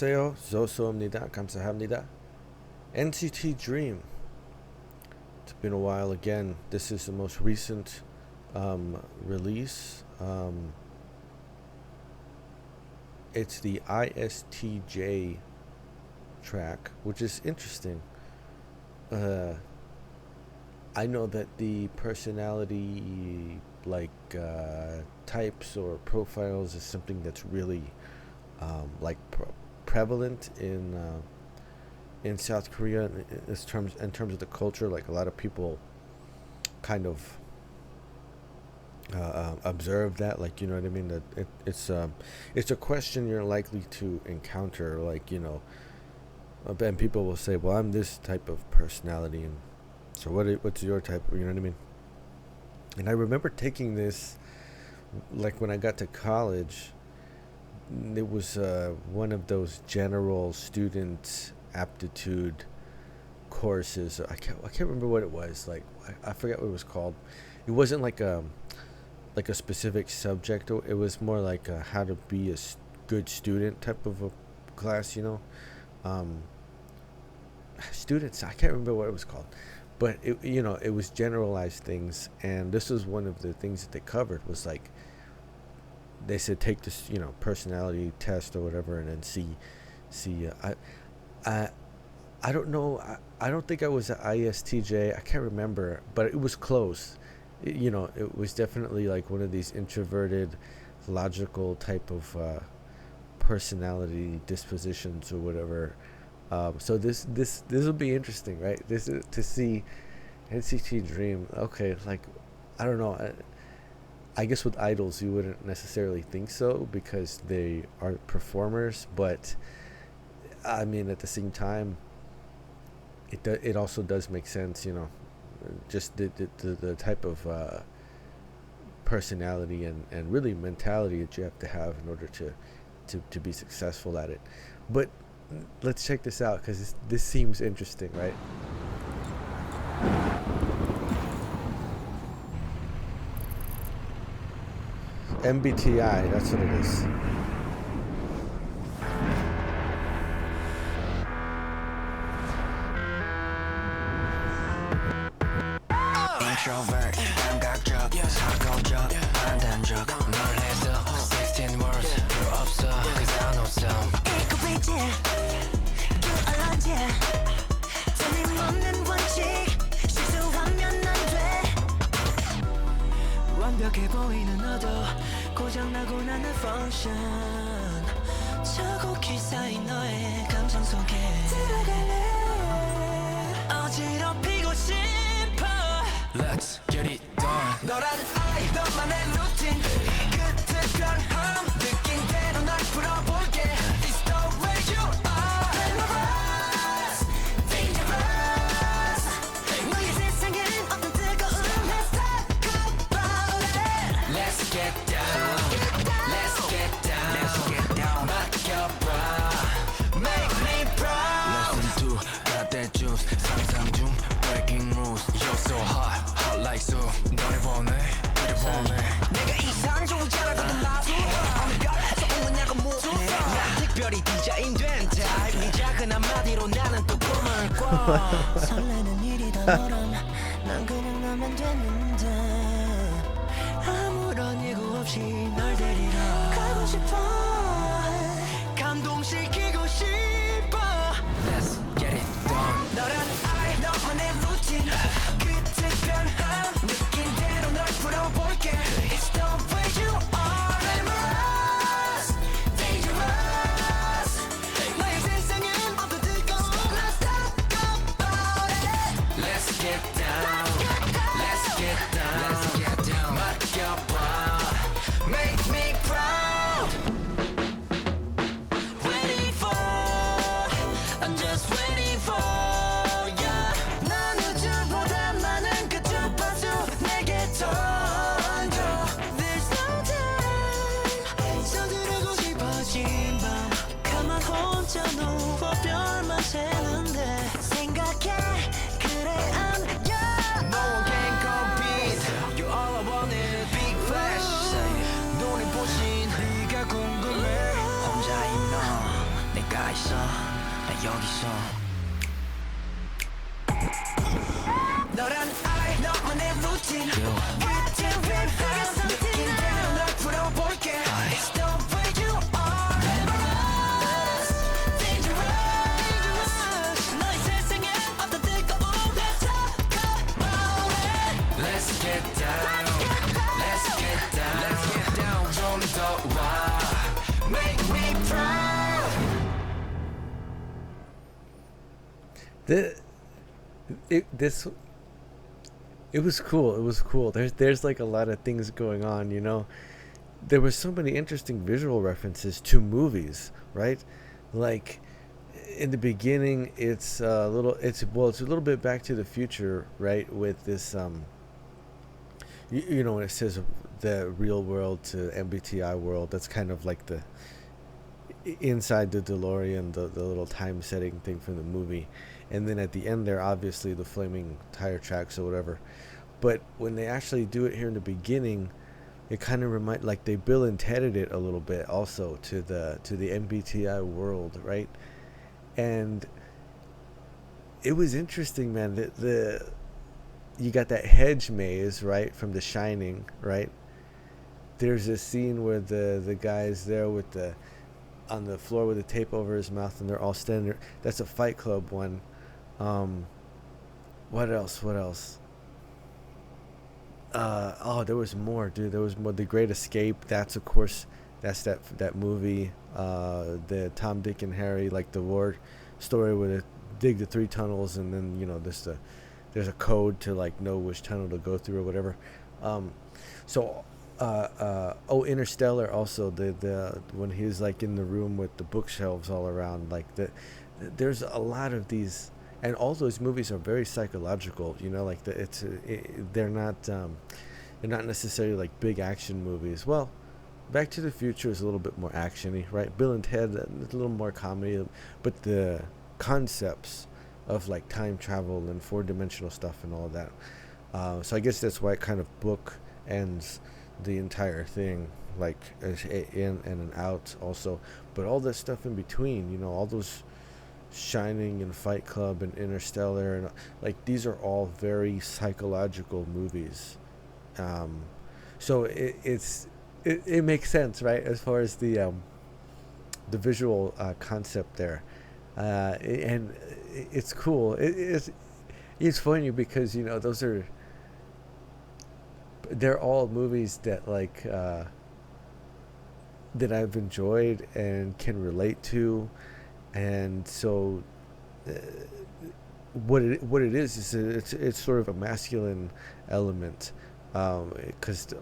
여보세요. 여보세요입니다. 감사합니다. NCT Dream. It's been a while again. This is the most recent release. It's the ISTJ track, which is interesting. I know that the personality types or profiles is something that's really prevalent in South Korea in terms of the culture. Like a lot of people kind of observe that, like, you know what I mean, that it's a question you're likely to encounter, like, you know, and people will say, well, I'm this type of personality, and so what's your type, you know what I mean? And I remember taking this like when I got to college. It was one of those general student aptitude courses. I can't remember what it was. Like I forget what it was called. It wasn't like a specific subject. It was more like how to be a good student type of a class, you know. Students, I can't remember what it was called, but it was generalized things, and this was one of the things that they covered. Was like, they said take this, personality test or whatever, and then see. I don't know. I don't think I was an ISTJ. I can't remember, but it was close. It was definitely like one of these introverted, logical type of personality dispositions or whatever. So this will be interesting, right? This is to see NCT Dream. Okay, like, I don't know. I guess with idols you wouldn't necessarily think so because they are performers, but I mean at the same time, it also does make sense, just the type of personality and really mentality that you have to have in order to be successful at it. But let's check this out because this seems interesting, right? MBTI, that's what it is. Introvert, 감각적, 사고적, 판단적, 널 해서 16 words, 필요 없어, 'cause I know some. 읽고있지, 알았지, 틀림없는 원칙, 실수하면 안 돼. 완벽해 보이는 너도 고장나고 나는 function. 저곡히 쌓인 너의 감정 속에 들어갈래. 어지럽히고 싶어. Let's get it done. 너란 I, 너만의 루틴. 끝에 변함, 느낀 대로 널 풀어볼게. It's the way you are. Glamorous, dangerous. 너의 세상엔 어떤 뜨거운 Let's talk about it. Let's get down. Let's get down. Let's get down. 맡겨봐. Make me proud. Listen to got that juice. 상상 중 breaking rules. You're so hot, hot like so. 너를 보내, 너를 보내. 내가 이상적이잖아 나도 어느 별에서 오느냐고 묻네. 난 특별히 디자인된 타입. 네 작은 한마디로 나는 또 꿈을 꿔. 설레는 일이 더 너란 난 그냥 나면 됐는데 아무런 예고 없이 널 데리러 가고 싶어. 감동시키고 싶어. Let's get it done. 너란 I, 너만의 루틴. 끝에 변함, 느낀 대로 널 풀어볼게. It's the way you are. Glamorous, dangerous. 너의 세상엔 어떤 뜨거운 Let's talk about it. Let's get down. Let's get down. Let's get down. 맡겨봐. Make me proud. Waiting for, I'm just waiting for ya. 난 우주보다 많은 그 주파수 내게 던져. There's no time. 서두르고 싶어진 밤 가만 혼자 누워 별만 새는데 생각해 그래 I'm young. No one can compete. You all I want is big flash. 눈이 부신 네가 궁금해. 혼자인 너, 내가 있어 나 여기서 너란 I 너만의 루틴 Getting real fast 느낀 대로 널 풀어볼게 It's the way you are Dangerous 너의 세상에 어떤 뜨거운 Let's get down Let's get down Let's get down 좀 더 와 Make me proud It was cool. It was cool. There's like a lot of things going on, you know. There were so many interesting visual references to movies, right? Like in the beginning, it's a little bit Back to the Future, right? With this, you know, when it says the real world to MBTI world, that's kind of like the inside the DeLorean, the little time setting thing from the movie. And then at the end there, obviously the flaming tire tracks or whatever. But when they actually do it here in the beginning, it kind of remind, like they Bill and Tedded it a little bit also to the MBTI world, right? And it was interesting, man. The you got that hedge maze, right, from The Shining, right? There's a scene where the guy's there with the on the floor with the tape over his mouth, and they're all standing there. That's a Fight Club one. What else? There was more, dude. There was more. The Great Escape. That's, of course, that's that movie. The Tom, Dick, and Harry, like the war story where they dig the 3 tunnels, and then, you know, there's a code to like know which tunnel to go through or whatever. Interstellar also. The when he's like in the room with the bookshelves all around, like there's a lot of these. And all those movies are very psychological, you know, like they're not necessarily like big action movies. Well, Back to the Future is a little bit more actiony, right? Bill and Ted, a little more comedy, but the concepts of like time travel and 4-dimensional stuff and all of that. So I guess that's why it kind of book ends the entire thing, like in and an out also. But all that stuff in between, you know, all those Shining and Fight Club and Interstellar, and like these are all very psychological movies. So it makes sense, right, as far as the visual concept there, and it's cool. It's funny because, you know, they're all movies that like that I've enjoyed and can relate to. And so what it is it's sort of a masculine element, because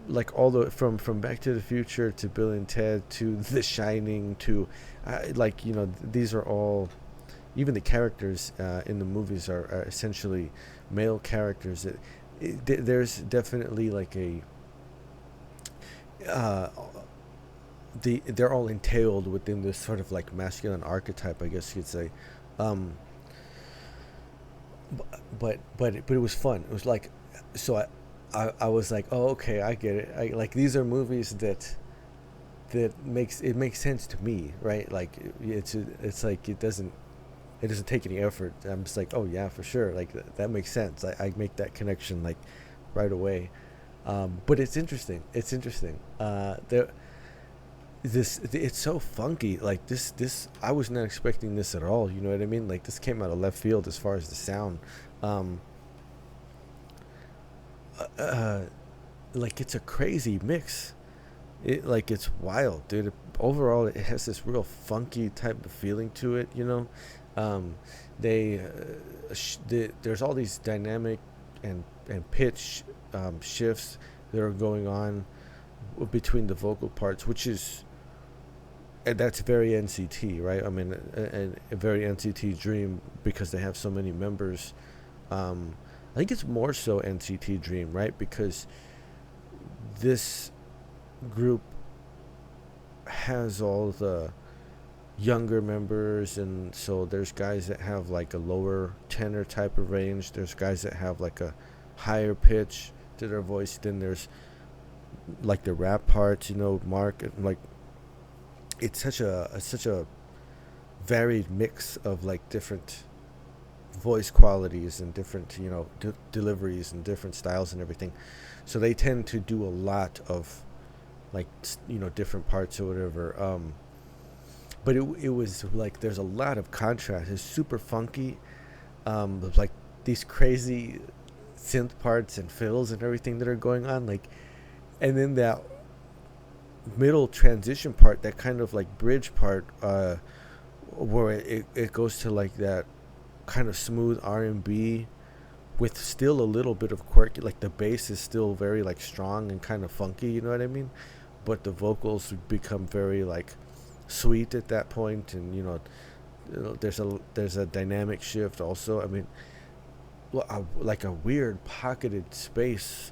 like all the from Back to the Future to Bill and Ted to The Shining to like, you know, these are all, even the characters in the movies are essentially male characters. There's definitely like they're all entailed within this sort of like masculine archetype, I guess you'd say. But it was fun. It was like, so I was like, oh, okay, I get it. Like these are movies that makes sense to me, right? Like it's like it doesn't take any effort. I'm just like, oh yeah, for sure. Like that makes sense. I make that connection like right away. But it's interesting. It's so funky. Like this I was not expecting this at all, you know what I mean? Like this came out of left field as far as the sound. Like it's a crazy mix. It's wild, dude. Overall it has this real funky type of feeling to it, you know. There's all these dynamic and pitch shifts that are going on between the vocal parts, which is, and that's very NCT, right? I mean, a very NCT Dream, because they have so many members. I think it's more so NCT Dream, right? Because this group has all the younger members, and so there's guys that have like a lower tenor type of range. There's guys that have like a higher pitch to their voice. Then there's like the rap parts, you know, Mark, like it's such a varied mix of like different voice qualities and different, you know, deliveries and different styles and everything. So they tend to do a lot of like, you know, different parts or whatever. But it was like there's a lot of contrast. It's super funky, with like these crazy synth parts and fills and everything that are going on, like, and then that middle transition part, that kind of like bridge part, where it goes to like that kind of smooth R&B with still a little bit of quirky, like the bass is still very like strong and kind of funky, you know what I mean, but the vocals become very like sweet at that point. And you know, there's a dynamic shift also. I mean, like a weird pocketed space,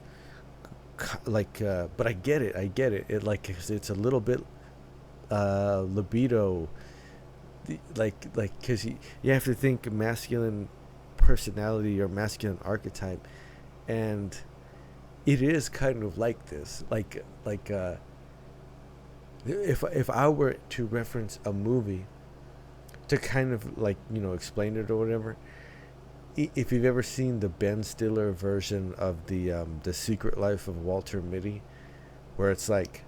like but I get it it like it's a little bit libido, like because you have to think masculine personality or masculine archetype, and it is kind of like this, like if I were to reference a movie to kind of like, you know, explain it or whatever, if you've ever seen the Ben Stiller version of the Secret Life of Walter Mitty, where it's like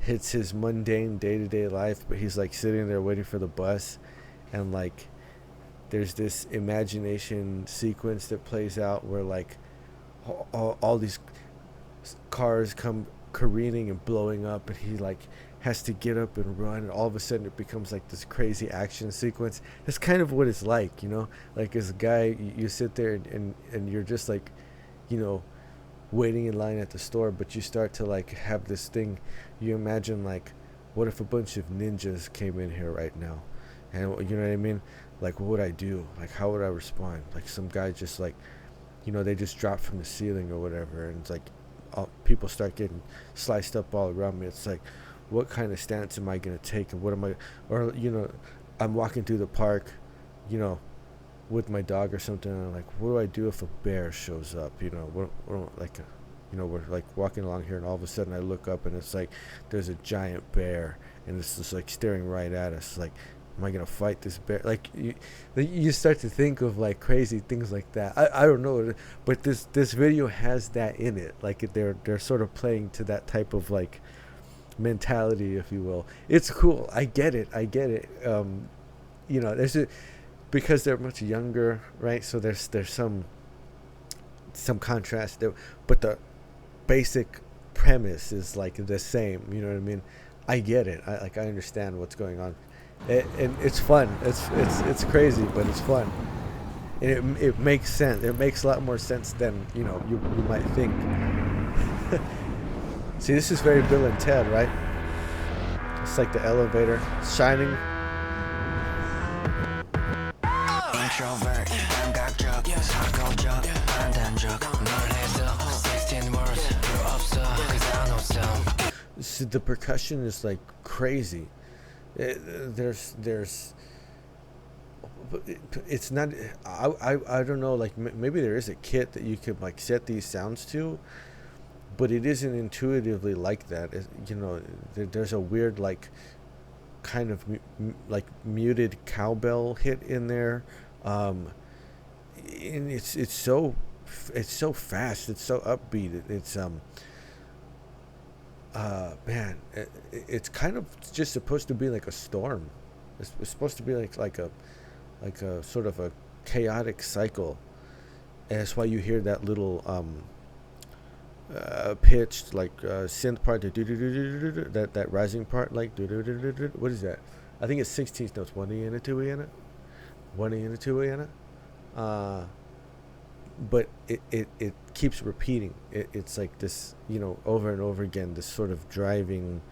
it's his mundane day-to-day life, but he's like sitting there waiting for the bus, and like there's this imagination sequence that plays out where like all these cars come careening and blowing up, and he like has to get up and run, and all of a sudden it becomes like this crazy action sequence. That's kind of what it's like, you know, like as a guy, you sit there and you're just like, you know, waiting in line at the store, but you start to like have this thing, you imagine like, what if a bunch of ninjas came in here right now, and you know what I mean, like what would I do, like how would I respond, like some guy just like, you know, they just drop from the ceiling or whatever, and it's like people start getting sliced up all around me. It's like, what kind of stance am I going to take, and what am I, or you know, I'm walking through the park, you know, with my dog or something, and I'm like, what do I do if a bear shows up, you know, what like you know, we're like walking along here, and all of a sudden I look up and it's like there's a giant bear, and it's just like staring right at us, like, am I gonna fight this bear? Like you start to think of like crazy things like that. I don't know, but this video has that in it. Like they're sort of playing to that type of like mentality, if you will. It's cool. I get it. You know, because they're much younger, right? So there's some contrast there, but the basic premise is like the same. You know what I mean? I get it. I understand what's going on. And it's fun. It's crazy, but it's fun. And it makes sense. It makes a lot more sense than, you know, you might think. See, this is very Bill and Ted, right? It's like the elevator shining. Introvert, 감각적, 사고적, 판단적, 널 해서 16 words, 필요 없어, 'cause I know some. See, the percussion is like crazy. It's not, I don't know, like maybe there is a kit that you could like set these sounds to, but it isn't intuitively like that. You know, there's a weird like kind of like muted cowbell hit in there, and it's so fast, it's so upbeat, it's man, it's kind of just supposed to be like a storm. It's supposed to be like a sort of a chaotic cycle, and that's why you hear that little pitched like synth part, that rising part, like what is that? I think it's 16th notes. 1 E and a 2 E and a 1 E and a 2 E and a. But it keeps repeating. It's like this, you know, over and over again. This sort of driving,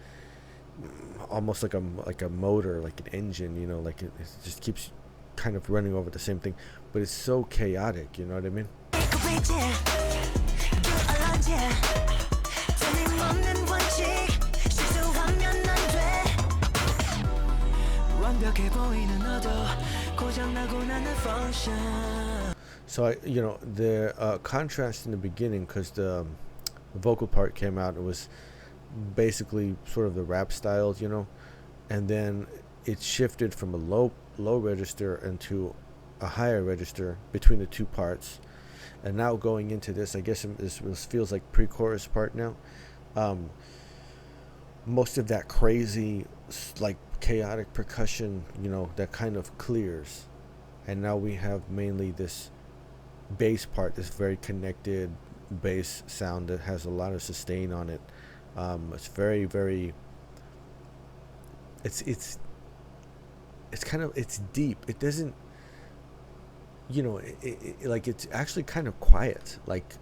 almost like a motor, like an engine. You know, like it just keeps kind of running over the same thing. But it's so chaotic. You know what I mean? So you know, the contrast in the beginning, because the vocal part came out, it was basically sort of the rap styles, you know, and then it shifted from a low register into a higher register between the two parts. And now going into this, I guess this feels like pre-chorus part now. Most of that crazy, like chaotic percussion, that kind of clears. And now we have mainly this bass part, this very connected bass sound that has a lot of sustain on it. It's very, very, it's deep. It doesn't, like it's actually kind of quiet. Like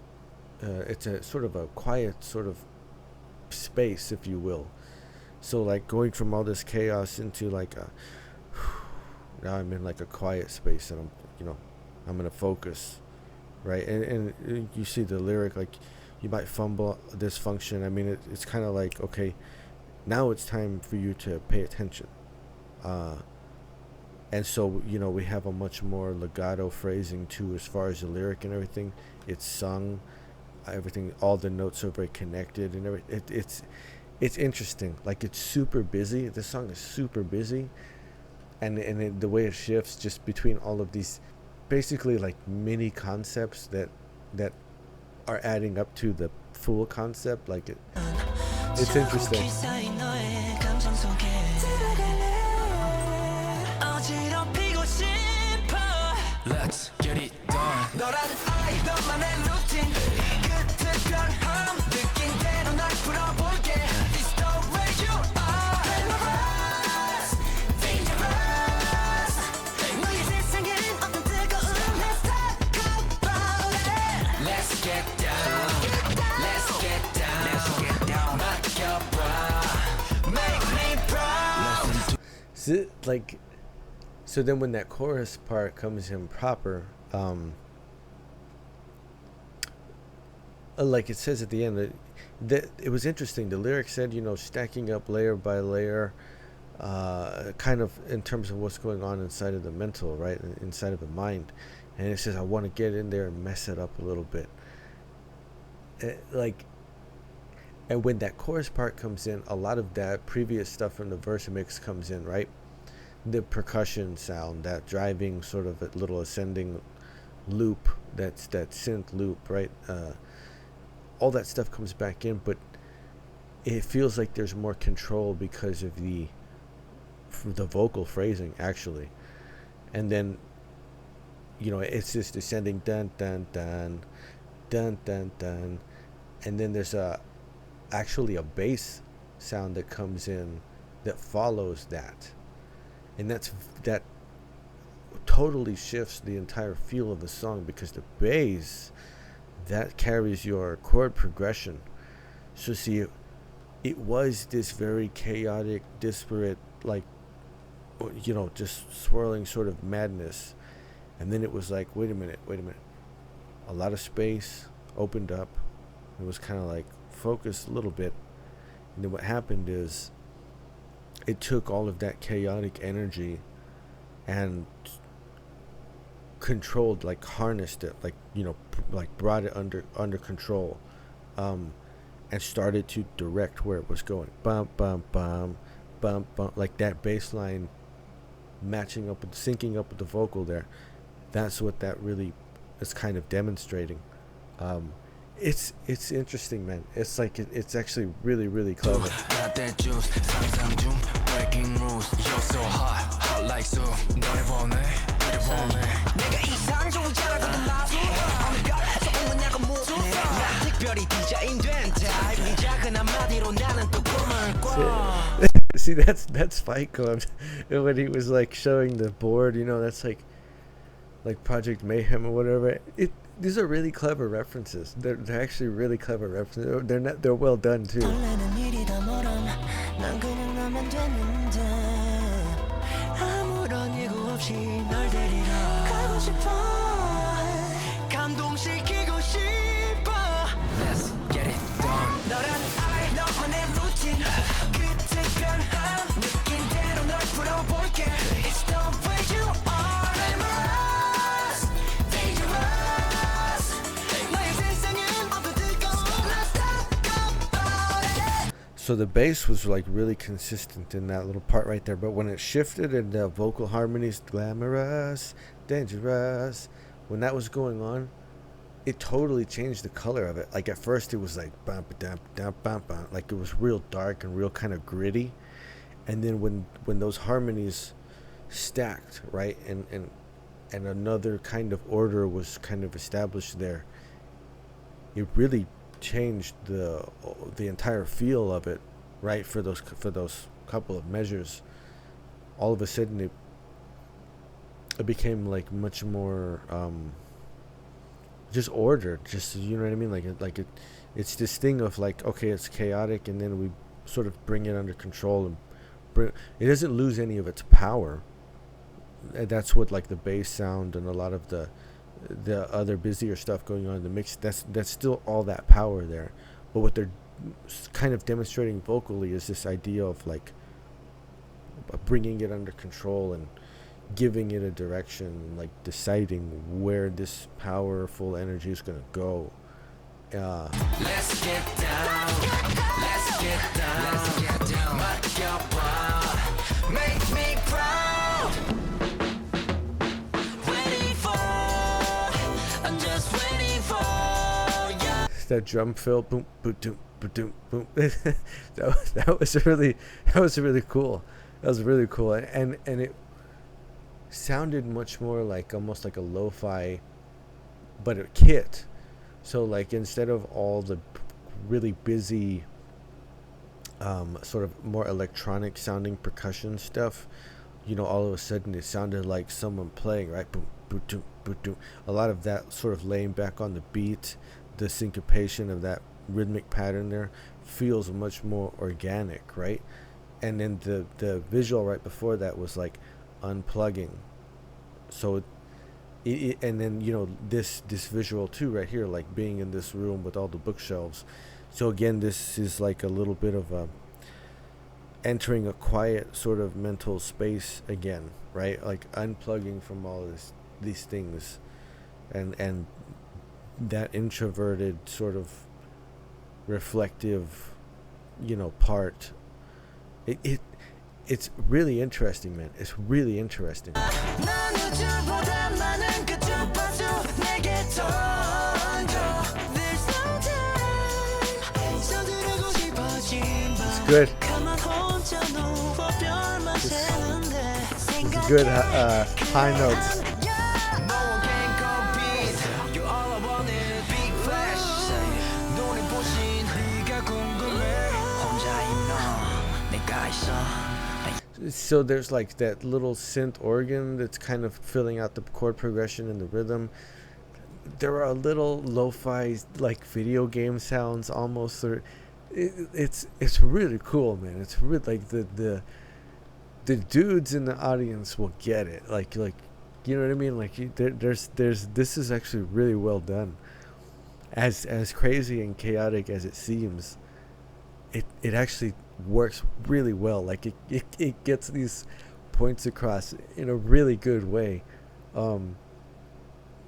it's a sort of a quiet sort of space, if you will. So like going from all this chaos into like now I'm in like a quiet space, and I'm gonna focus, right? And you see the lyric, like you might fumble this function. I mean, it's kind of like, okay, now it's time for you to pay attention. And so, we have a much more legato phrasing too, as far as the lyric and everything. It's sung, everything, all the notes are very connected and everything. It's interesting. Like, it's super busy. This song is super busy, and the way it shifts just between all of these, basically like mini concepts that are adding up to the full concept. Like it's interesting. Let's get it done. So then when that chorus part comes in proper, like it says at the end, that it was interesting. The lyric said, stacking up layer by layer, kind of in terms of what's going on inside of the mental, right, inside of the mind. And it says, I want to get in there and mess it up a little bit. And when that chorus part comes in, a lot of that previous stuff from the verse mix comes in, right? The percussion sound, that driving sort of a little ascending loop, that's that synth loop, right? All that stuff comes back in, but it feels like there's more control because of the vocal phrasing, actually. And then, it's this descending dun dun dun dun dun dun, and then there's actually a bass sound that comes in that follows that. And that totally shifts the entire feel of the song, because the bass, that carries your chord progression. So see, it was this very chaotic, disparate, like, just swirling sort of madness. And then it was like, wait a minute. A lot of space opened up. It was kind of like focused a little bit. And then what happened is, it took all of that chaotic energy and controlled, like harnessed it, like, like brought it under control, and started to direct where it was going. Bum, bum, bum, bum, bum, like that bass line matching up with, syncing up with the vocal there. That's what that really is kind of demonstrating. It's interesting, man. It's like it's actually really, really clever. Got that juice, 상상 중 breaking rules. You're so hot, hot like so. 너를 보내, 너를 보내. 내가 이상적이잖아, 나도. 어느 별에서 응원하고 묻네. 난 특별히 디자인된 타입. 작은 한마디로 나는 또 꿈을 꿔. See, that's Fight Club. When he was like showing the board, that's like Project Mayhem or whatever. These are really clever references. They're actually really clever references. They're well done too. Let's get it done. It's the way you are. So the bass was like really consistent in that little part right there, but when it shifted and the vocal harmonies, glamorous, dangerous, when that was going on, it totally changed the color of it. Like at first it was like bum, ba-dum, bum, bum, bum, like it was real dark and real kind of gritty, and then when those harmonies stacked, right, and another kind of order was kind of established there, it really changed the entire feel of it, right? For those couple of measures, all of a sudden it became like much more just ordered, just, you know what I mean, it's this thing of like, okay, it's chaotic, and then we sort of bring it under control, and it doesn't lose any of its power. And that's what like the bass sound and a lot of the other busier stuff going on in the mix, that's still all that power there. But what they're kind of demonstrating vocally is this idea of like bringing it under control and giving it a direction, like deciding where this powerful energy is going to go. Let's get down, let's get down, let's get down. Make me proud. Waiting for, I'm just waiting for you. That drum fill, boom, boom, boom, boom, boom. that was really cool. That was really cool, and it sounded much more like almost like a lo-fi, but a kit. So like instead of all the really busy sort of more electronic sounding percussion stuff, you know, all of a sudden it sounded like someone playing, right? Boom, boom, boom, boom, boom. A lot of that sort of laying back on the beat, the syncopation of that rhythmic pattern there feels much more organic, right? And then the visual right before that was like unplugging. So and then, you know, this visual too right here, like being in this room with all the bookshelves. So again, this is like a little bit of a entering a quiet sort of mental space again, right? Like unplugging from all these things, and that introverted sort of reflective, you know, part. It's really interesting, man. It's really interesting. It's good. It's good high notes. So there's like that little synth organ that's kind of filling out the chord progression and the rhythm. There are little lo-fi like video game sounds almost. It's really cool, man. It's really like the dudes in the audience will get it. Like you know what I mean? Like there's this is actually really well done. As crazy and chaotic as it seems, it actually works really well. Like it gets these points across in a really good way.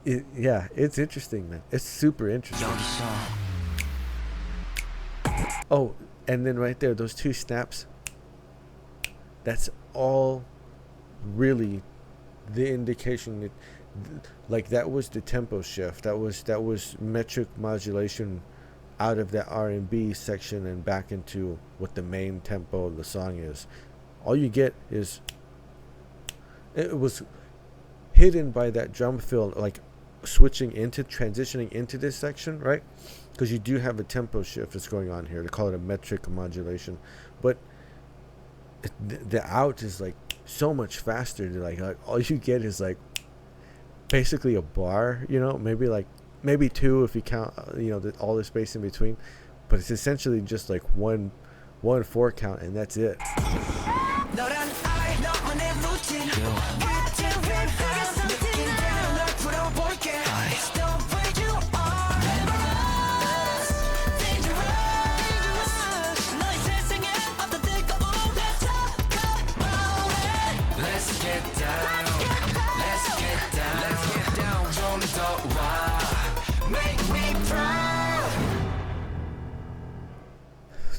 It's interesting, man. It's super interesting. Oh, and then right there, those two snaps, that's all really the indication that like that was the tempo shift. That was metric modulation out of that R&B section and back into what the main tempo of the song is. All you get is, it was hidden by that drum fill, like transitioning into this section, right? Because you do have a tempo shift that's going on here. They call it a metric modulation, but the out is like so much faster. Like all you get is like basically a bar, you know, maybe two if you count, you know, all the space in between, but it's essentially just like one 4 count, and that's it.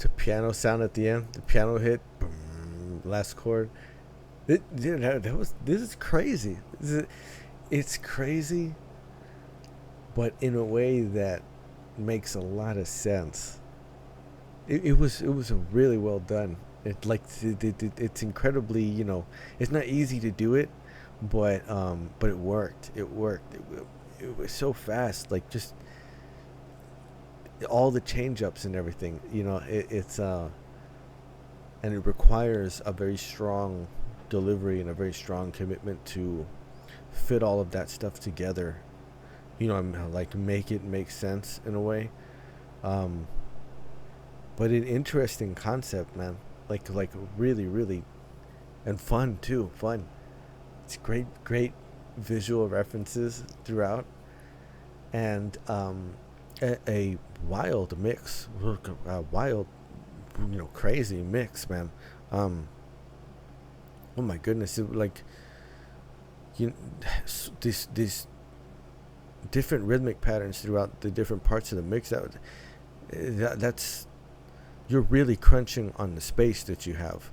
The piano sound at the end, the piano hit, boom, last chord. This is crazy. It's crazy, but in a way that makes a lot of sense. It was really well done. It's incredibly, it's not easy to do it, but it worked. It was so fast, like just all the change ups and everything. It's and it requires a very strong delivery and a very strong commitment to fit all of that stuff together. I'm like make it make sense in a way. But an interesting concept, man. Like really, really, and fun too. Fun. It's great visual references throughout, and a wild mix, a wild, crazy mix, man. Oh my goodness, these different rhythmic patterns throughout the different parts of the mix. That's you're really crunching on the space that you have.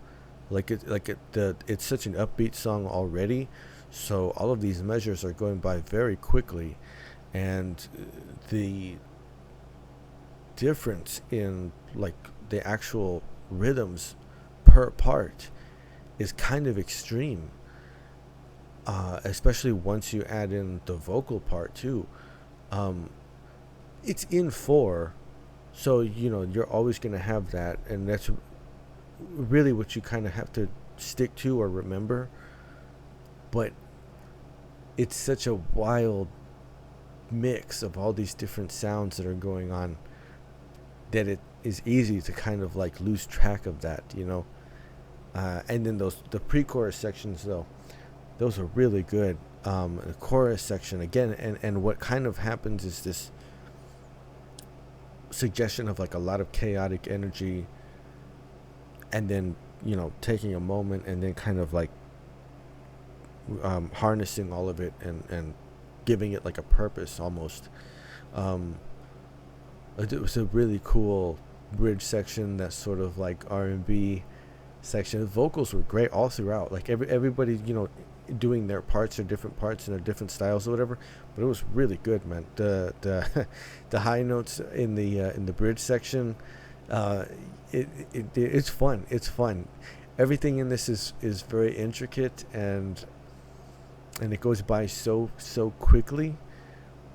It's such an upbeat song already, so all of these measures are going by very quickly, and the difference in the actual rhythms per part is kind of extreme, especially once you add in the vocal part too. It's in 4, so you're always going to have that, and that's really what you kind of have to stick to or remember. But it's such a wild mix of all these different sounds that are going on that it is easy to kind of lose track of that, and then the pre-chorus sections, though, those are really good. The chorus section again, and what kind of happens is this suggestion of a lot of chaotic energy, and then taking a moment and then kind of harnessing all of it and giving it a purpose almost. It was a really cool bridge section, that sort of R&B section. The vocals were great all throughout, everybody doing their parts or different parts and their different styles or whatever, but it was really good, man. The high notes in the bridge section, it's fun. Everything in this is very intricate, and it goes by so quickly,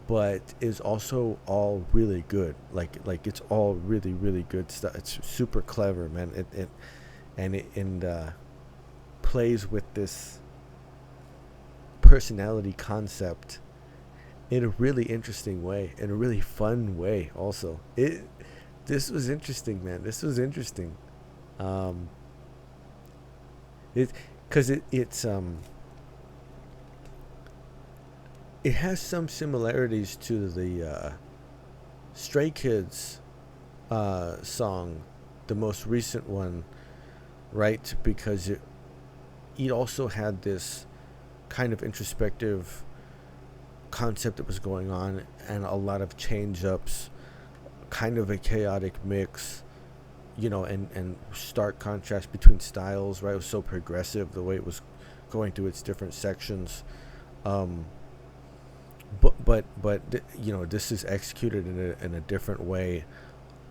but is also all really good. It's all really, really good stuff. It's super clever, man. It plays with this personality concept in a really interesting way, in a really fun way also. This was interesting, man. This was interesting. It has some similarities to the Stray Kids song, the most recent one, right? Because it also had this kind of introspective concept that was going on, and a lot of change ups, kind of a chaotic mix, and stark contrast between styles, right? It was so progressive the way it was going through its different sections. But this is executed in a different way,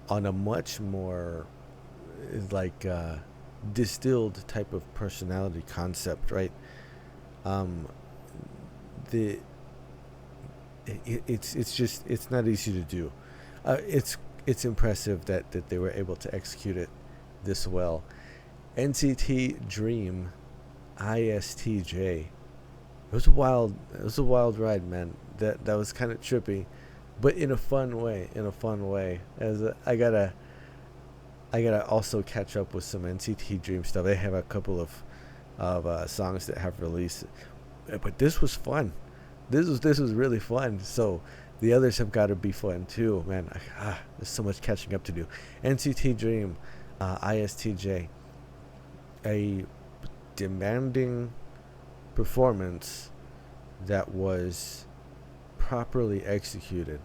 on a much more distilled type of personality concept, right? It's not easy to do. It's impressive that they were able to execute it this well. NCT Dream, ISTJ. It was a wild ride, man. That was kind of trippy, but in a fun way. I gotta also catch up with some NCT Dream stuff. They have a couple of songs that have released, but this was fun. This was really fun. So the others have got to be fun too, man. There's so much catching up to do. NCT Dream, ISTJ, a demanding performance that was properly executed.